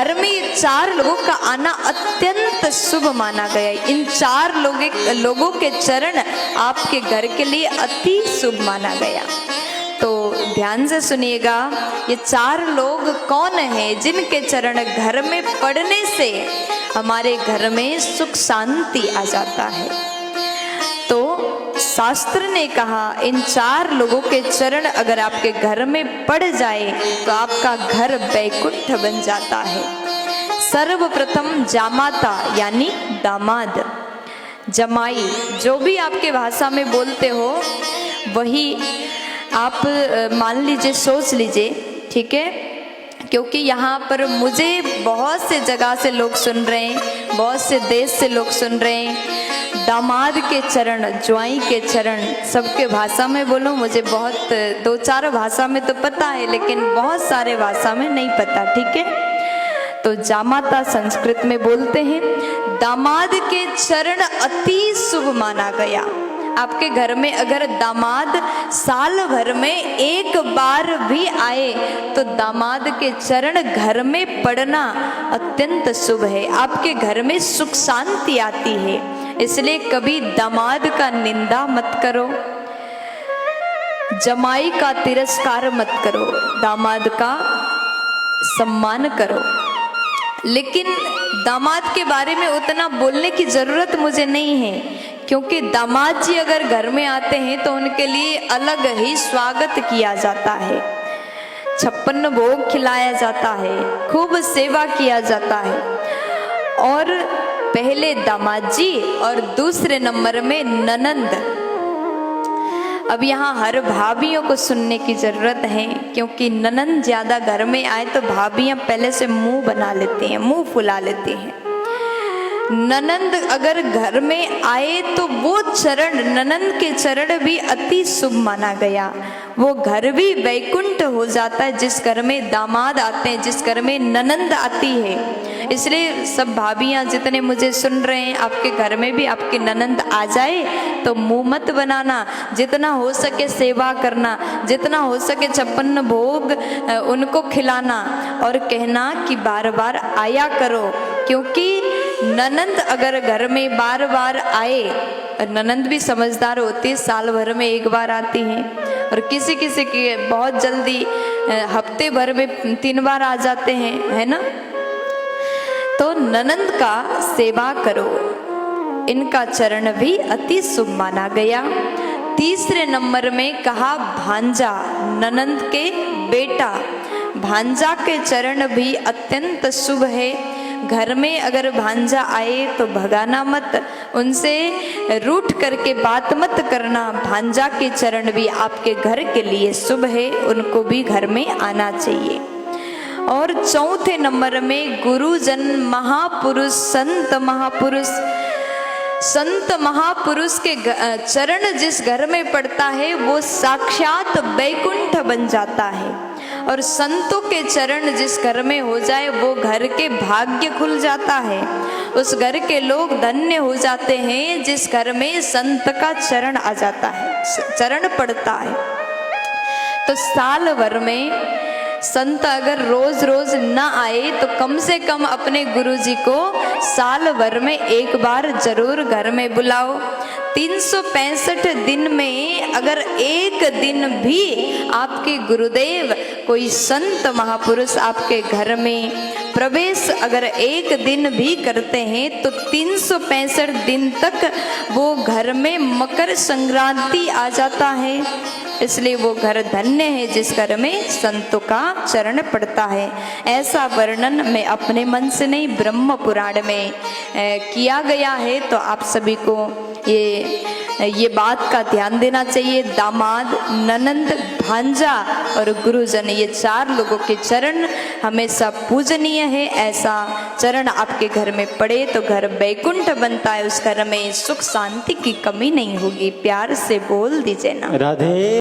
घर में ये 4 लोगों का आना अत्यंत शुभ माना गया। इन 4 लोगों के चरण आपके घर के लिए अति शुभ माना गया। तो ध्यान से सुनिएगा, ये 4 लोग कौन हैं जिनके चरण घर में पड़ने से हमारे घर में सुख शांति आ जाता है। तो शास्त्र ने कहा इन 4 लोगों के चरण अगर आपके घर में पड़ जाए तो आपका घर वैकुंठ बन जाता है। सर्वप्रथम जामाता यानी दामाद, जमाई, जो भी आपके भाषा में बोलते हो वही आप मान लीजिए, सोच लीजिए, ठीक है। क्योंकि यहाँ पर मुझे बहुत से जगह से लोग सुन रहे हैं, बहुत से देश से लोग सुन रहे हैं। दामाद के चरण, ज्वाई के चरण, सबके भाषा में बोलो, मुझे बहुत 2-4 भाषा में तो पता है लेकिन बहुत सारे भाषा में नहीं पता, ठीक है। तो जामाता संस्कृत में बोलते हैं। दामाद के चरण अति शुभ माना गया। आपके घर में अगर दामाद साल भर में 1 बार भी आए तो दामाद के चरण घर में पड़ना अत्यंत शुभ है। आपके घर में सुख शांति आती है। इसलिए कभी दामाद का निंदा मत करो, जमाई का तिरस्कार मत करो, दामाद का सम्मान करो। लेकिन दामाद के बारे में उतना बोलने की जरूरत मुझे नहीं है, क्योंकि दामाद जी अगर घर में आते हैं तो उनके लिए अलग ही स्वागत किया जाता है, 56 भोग खिलाया जाता है, खूब सेवा किया जाता है। और पहले दामाद जी और दूसरे नंबर में ननंद। अब यहाँ हर भाभियों को सुनने की जरूरत है, क्योंकि ननंद ज्यादा घर में आए तो भाभियां पहले से मुंह बना लेती हैं, मुंह फुला लेती हैं। ननंद अगर घर में आए तो वो चरण, ननंद के चरण भी अति शुभ माना गया। वो घर भी वैकुंठ हो जाता है जिस घर में दामाद आते हैं, जिस घर में ननंद आती है। इसलिए सब भाभियां जितने मुझे सुन रहे हैं, आपके घर में भी आपकी ननंद आ जाए तो मुंह मत बनाना, जितना हो सके सेवा करना, जितना हो सके 56 भोग उनको खिलाना और कहना कि बार बार आया करो। क्योंकि ननंद अगर घर में बार बार आए, ननंद भी समझदार होती है, साल भर में 1 बार आती हैं, और किसी किसी के बहुत जल्दी हफ्ते भर में 3 बार आ जाते हैं, है ना। तो ननंद का सेवा करो, इनका चरण भी अति शुभ माना गया। तीसरे नंबर में कहा भांजा, ननंद के बेटा, भांजा के चरण भी अत्यंत शुभ है। घर में अगर भांजा आए तो भगाना मत, उनसे रूठ करके बात मत करना। भांजा के चरण भी आपके घर के लिए शुभ है, उनको भी घर में आना चाहिए। और चौथे नंबर में गुरुजन, महापुरुष, संत महापुरुष। संत महापुरुष के चरण जिस घर में पड़ता है वो साक्षात वैकुंठ बन जाता है। और संतों के चरण जिस घर में हो जाए वो घर के भाग्य खुल जाता है, उस घर के लोग धन्य हो जाते हैं जिस घर में संत का चरण आ जाता है, चरण पड़ता है। तो साल भर में संत अगर रोज रोज न आए तो कम से कम अपने गुरुजी को साल भर में 1 बार जरूर घर में बुलाओ। 365 दिन में अगर 1 दिन भी आपके गुरुदेव कोई संत महापुरुष आपके घर में प्रवेश अगर 1 दिन भी करते हैं तो 365 दिन तक वो घर में मकर संक्रांति आ जाता है। इसलिए वो घर धन्य है जिस घर में संतों का चरण पड़ता है। ऐसा वर्णन मैं अपने मन से नहीं, ब्रह्म पुराण में किया गया है। तो आप सभी को ये बात का ध्यान देना चाहिए। दामाद, ननंद, भांजा और गुरुजन, ये 4 लोगों के चरण हमेशा पूजनीय है। ऐसा चरण आपके घर में पड़े तो घर वैकुंठ बनता है, उस घर में सुख शांति की कमी नहीं होगी। प्यार से बोल दीजिए ना, राधे।